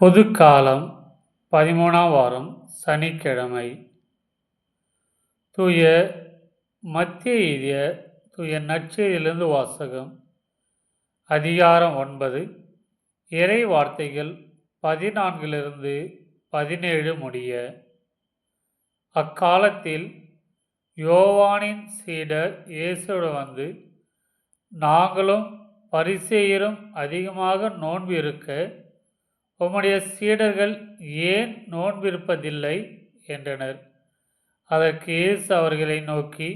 பொதுக்காலம் 13ஆம் வாரம் சனிக்கிழமை. தூய மத்தேயு எழுதிய தூய நற்செய்தியிலிருந்து வாசகம். அதிகாரம் 9, இறை வார்த்தைகள் 14-17 முடிய. அக்காலத்தில் யோவானின் சீடர் இயேசுவிடம் வந்து, நாங்களும் பரிசேயரும் அதிகமாக நோன்பு இருக்க உம்முடைய சீடர்கள் ஏன் நோன்பிருப்பதில்லை என்றனர். அதற்கு இயேசு அவர்களை நோக்கி,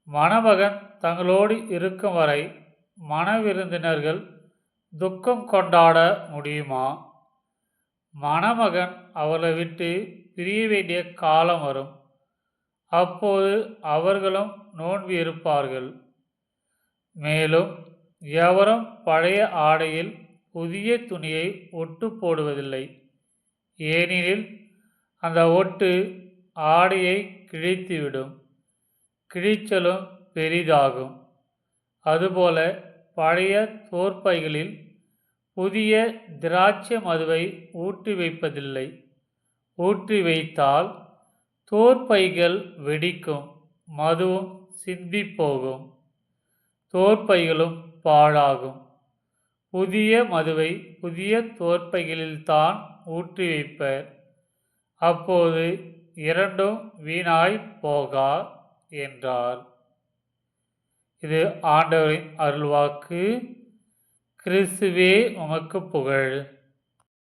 மணமகன் தங்களோடு இருக்கும் வரை மணவிருந்தினர்கள் துக்கம் கொண்டாட முடியுமா? மணமகன் அவர்களை விட்டு பிரிய வேண்டிய காலம் வரும். அப்போது அவர்களும் நோன்பு இருப்பார்கள். மேலும் எவரும் பழைய ஆடையில் புதிய துணியை ஒட்டு போடுவதில்லை. ஏனெனில் அந்த ஒட்டு ஆடையை கிழித்துவிடும், கிழிச்சலும் பெரிதாகும். அதுபோல பழைய தோற்பைகளில் புதிய திராட்சை மதுவை ஊற்றி வைப்பதில்லை. ஊற்றி வைத்தால் தோற்பைகள் வெடிக்கும், மதுவும் சிந்தி போகும், தோற்பைகளும் பாழாகும். புதிய மதுவை புதிய தோற்பைகளில்தான் ஊற்றி வைப்பர். அப்போது இரண்டும் வீணாய் போகா என்றார். இது ஆண்டவரின் அருள்வாக்கு. கிறிஸ்துவே உமக்கு புகழ்.